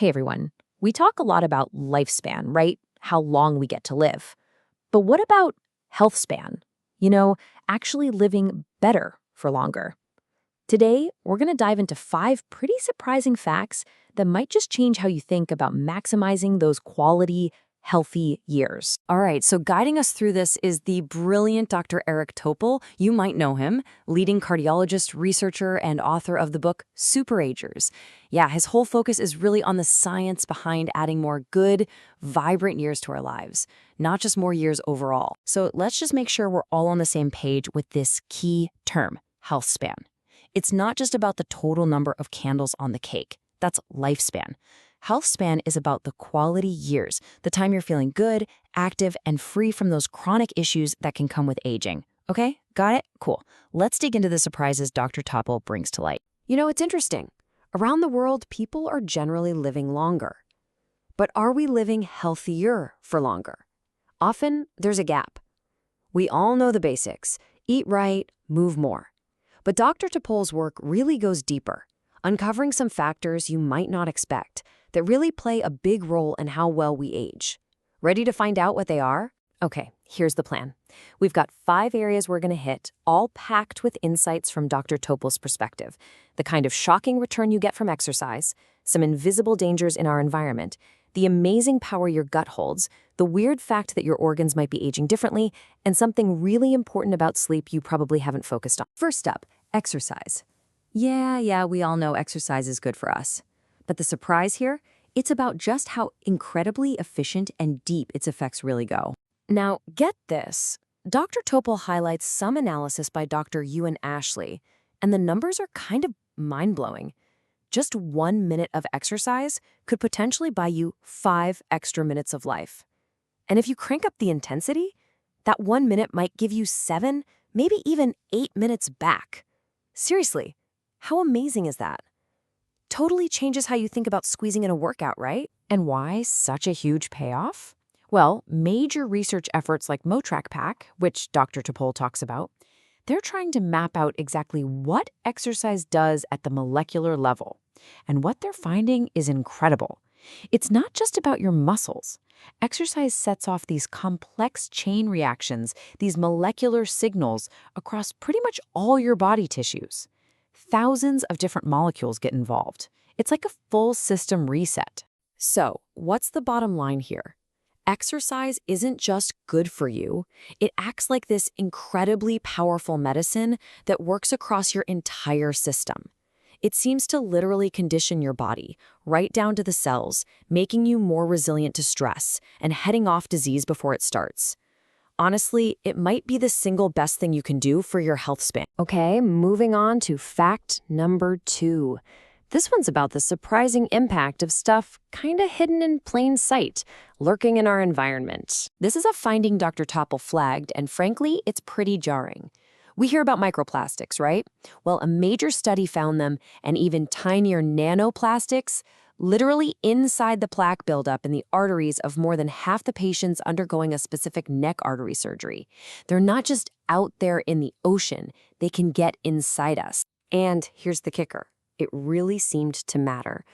Hey everyone. We talk a lot about lifespan, right? How long we get to live. But what about health span? You know, actually living better for longer. Today, we're going to dive into 5 pretty surprising facts that might just change how you think about maximizing those quality, healthy years. All right, so guiding us through this is the brilliant Dr. Eric Topol. You might know him, leading cardiologist, researcher, and author of the book Super Agers. Yeah, his whole focus is really on the science behind adding more good, vibrant years to our lives, not just more years overall. So let's just make sure we're all on the same page with this key term, health span. It's not just about the total number of candles on the cake. That's lifespan. Health span is about the quality years, the time you're feeling good, active, and free from those chronic issues that can come with aging. Okay, got it? Cool. Let's dig into the surprises Dr. Topol brings to light. You know, it's interesting. Around the world, people are generally living longer. But are we living healthier for longer? Often, there's a gap. We all know the basics. Eat right, move more. But Dr. Topol's work really goes deeper, uncovering some factors you might not expect that really play a big role in how well we age. Ready to find out what they are? Okay, here's the plan. We've got 5 areas we're going to hit, all packed with insights from Dr. Topol's perspective. The kind of shocking return you get from exercise, some invisible dangers in our environment, the amazing power your gut holds, the weird fact that your organs might be aging differently, and something really important about sleep you probably haven't focused on. First up, exercise. Yeah, we all know exercise is good for us. But the surprise here, it's about just how incredibly efficient and deep its effects really go. Now, get this. Dr. Topol highlights some analysis by Dr. Ewan Ashley, and the numbers are kind of mind-blowing. Just 1 minute of exercise could potentially buy you 5 extra minutes of life. And if you crank up the intensity, that 1 minute might give you 7, maybe even 8 minutes back. Seriously, how amazing is that? Totally changes how you think about squeezing in a workout, right? And why such a huge payoff? Well, major research efforts like MoTrack Pack, which Dr. Topol talks about, they're trying to map out exactly what exercise does at the molecular level. And what they're finding is incredible. It's not just about your muscles. Exercise sets off these complex chain reactions, these molecular signals across pretty much all your body tissues. Thousands of different molecules get involved. It's like a full system reset. So, what's the bottom line here? Exercise isn't just good for you. It acts like this incredibly powerful medicine that works across your entire system. It seems to literally condition your body, right down to the cells, making you more resilient to stress and heading off disease before it starts. Honestly, it might be the single best thing you can do for your health span. Okay, moving on to fact number 2. This one's about the surprising impact of stuff kinda hidden in plain sight, lurking in our environment. This is a finding Dr. Topol flagged, and frankly, it's pretty jarring. We hear about microplastics, right? Well, a major study found them, and even tinier nanoplastics, literally inside the plaque buildup in the arteries of more than half the patients undergoing a specific neck artery surgery. They're not just out there in the ocean, they can get inside us. And here's the kicker. It really seemed to matter.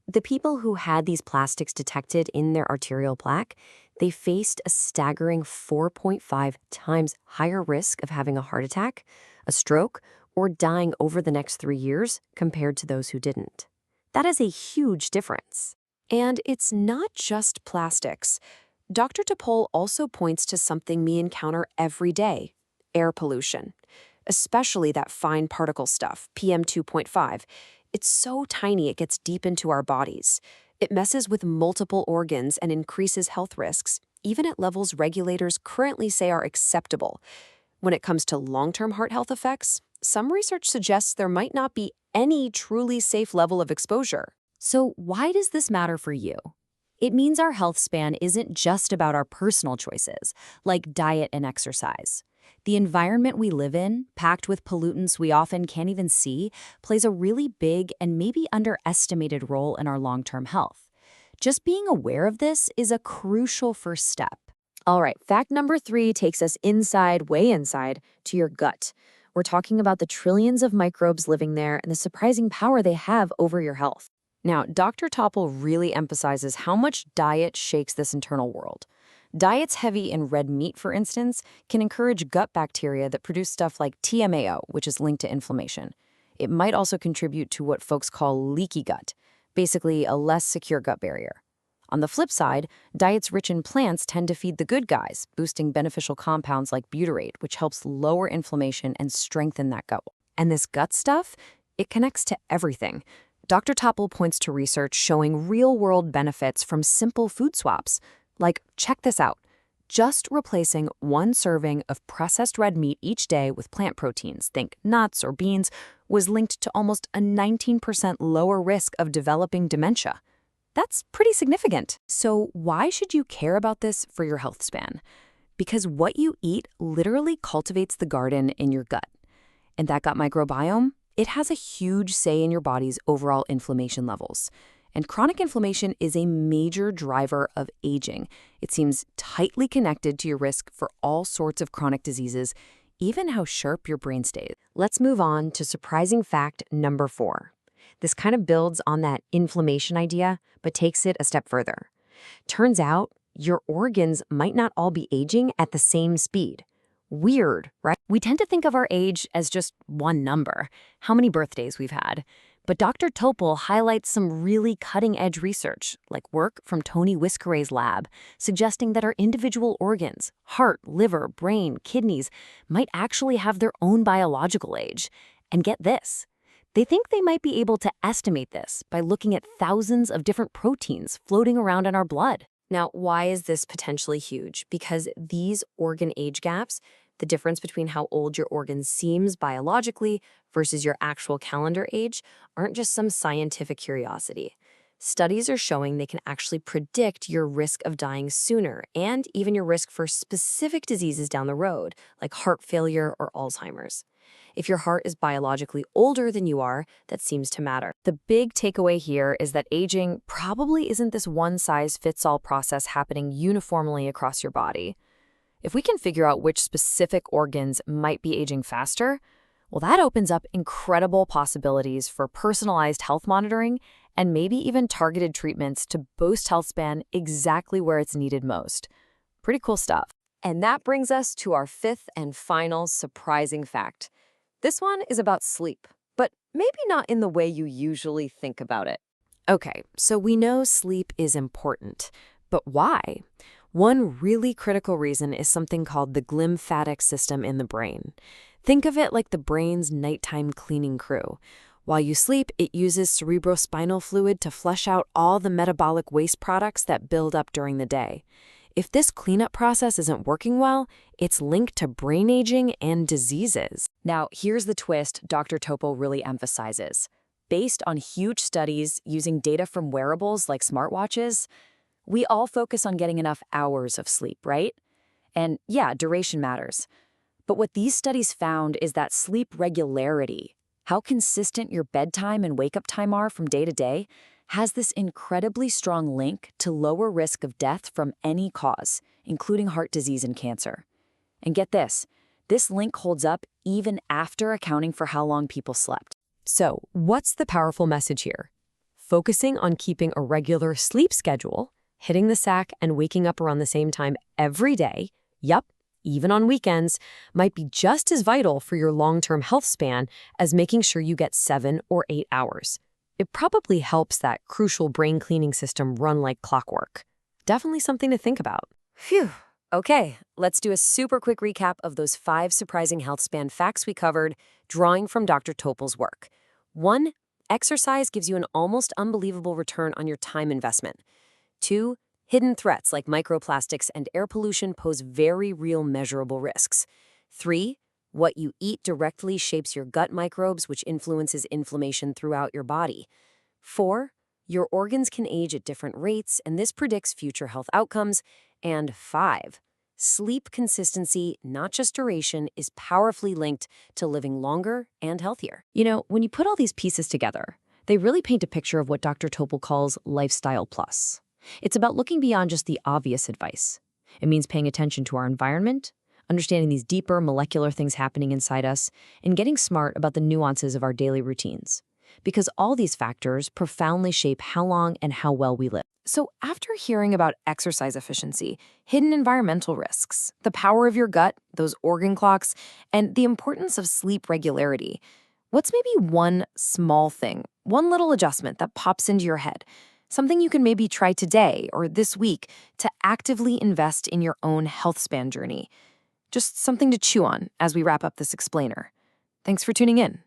The people who had these plastics detected in their arterial plaque, they faced a staggering 4.5 times higher risk of having a heart attack, a stroke, or dying over the next 3 years compared to those who didn't. That is a huge difference. And it's not just plastics. Dr. Topol also points to something we encounter every day, air pollution, especially that fine particle stuff, PM2.5. It's so tiny it gets deep into our bodies. It messes with multiple organs and increases health risks, even at levels regulators currently say are acceptable. When it comes to long-term heart health effects, some research suggests there might not be any truly safe level of exposure. So why does this matter for you? It means our health span isn't just about our personal choices, like diet and exercise. The environment we live in, packed with pollutants we often can't even see, plays a really big and maybe underestimated role in our long-term health. Just being aware of this is a crucial first step. All right, fact number 3 takes us inside, way inside, to your gut. We're talking about the trillions of microbes living there and the surprising power they have over your health. Now, Dr. Topol really emphasizes how much diet shakes this internal world. Diets heavy in red meat, for instance, can encourage gut bacteria that produce stuff like TMAO, which is linked to inflammation. It might also contribute to what folks call leaky gut, basically a less secure gut barrier. On the flip side, diets rich in plants tend to feed the good guys, boosting beneficial compounds like butyrate, which helps lower inflammation and strengthen that gut. And this gut stuff, it connects to everything. Dr. Topol points to research showing real-world benefits from simple food swaps. Like, check this out. Just replacing one serving of processed red meat each day with plant proteins, think nuts or beans, was linked to almost a 19% lower risk of developing dementia. That's pretty significant. So why should you care about this for your health span? Because what you eat literally cultivates the garden in your gut. And that gut microbiome, it has a huge say in your body's overall inflammation levels. And chronic inflammation is a major driver of aging. It seems tightly connected to your risk for all sorts of chronic diseases, even how sharp your brain stays. Let's move on to surprising fact number 4. This kind of builds on that inflammation idea, but takes it a step further. Turns out, your organs might not all be aging at the same speed. Weird, right? We tend to think of our age as just one number, how many birthdays we've had. But Dr. Topol highlights some really cutting-edge research, like work from Tony Whiskeray's lab, suggesting that our individual organs, heart, liver, brain, kidneys, might actually have their own biological age. And get this, they think they might be able to estimate this by looking at thousands of different proteins floating around in our blood. Now, why is this potentially huge? Because these organ age gaps, the difference between how old your organ seems biologically versus your actual calendar age, aren't just some scientific curiosity. Studies are showing they can actually predict your risk of dying sooner and even your risk for specific diseases down the road, like heart failure or Alzheimer's. If your heart is biologically older than you are, that seems to matter. The big takeaway here is that aging probably isn't this one-size-fits-all process happening uniformly across your body. If we can figure out which specific organs might be aging faster, well, that opens up incredible possibilities for personalized health monitoring and maybe even targeted treatments to boost health span exactly where it's needed most. Pretty cool stuff. And that brings us to our 5th and final surprising fact. This one is about sleep, but maybe not in the way you usually think about it. Okay, so we know sleep is important, but why? One really critical reason is something called the glymphatic system in the brain. Think of it like the brain's nighttime cleaning crew. While you sleep, it uses cerebrospinal fluid to flush out all the metabolic waste products that build up during the day. If this cleanup process isn't working well, it's linked to brain aging and diseases. Now, here's the twist Dr. Topol really emphasizes. Based on huge studies using data from wearables like smartwatches, we all focus on getting enough hours of sleep, right? And yeah, duration matters. But what these studies found is that sleep regularity, how consistent your bedtime and wake-up time are from day to day, has this incredibly strong link to lower risk of death from any cause, including heart disease and cancer. And get this link holds up even after accounting for how long people slept. So, what's the powerful message here? Focusing on keeping a regular sleep schedule, hitting the sack and waking up around the same time every day, yup, even on weekends, might be just as vital for your long-term health span as making sure you get 7 or 8 hours. It probably helps that crucial brain cleaning system run like clockwork. Definitely something to think about. Phew. Okay, let's do a super quick recap of those 5 surprising health span facts we covered, drawing from Dr. Topol's work. 1, exercise gives you an almost unbelievable return on your time investment. 2, hidden threats like microplastics and air pollution pose very real measurable risks. 3, what you eat directly shapes your gut microbes, which influences inflammation throughout your body. 4, your organs can age at different rates, and this predicts future health outcomes. And 5, sleep consistency, not just duration, is powerfully linked to living longer and healthier. You know, when you put all these pieces together, they really paint a picture of what Dr. Topol calls lifestyle plus. It's about looking beyond just the obvious advice. It means paying attention to our environment, understanding these deeper molecular things happening inside us, and getting smart about the nuances of our daily routines. because all these factors profoundly shape how long and how well we live. So after hearing about exercise efficiency, hidden environmental risks, the power of your gut, those organ clocks, and the importance of sleep regularity, what's maybe one small thing, one little adjustment that pops into your head? Something you can maybe try today or this week to actively invest in your own Healthspan journey. Just something to chew on as we wrap up this explainer. Thanks for tuning in.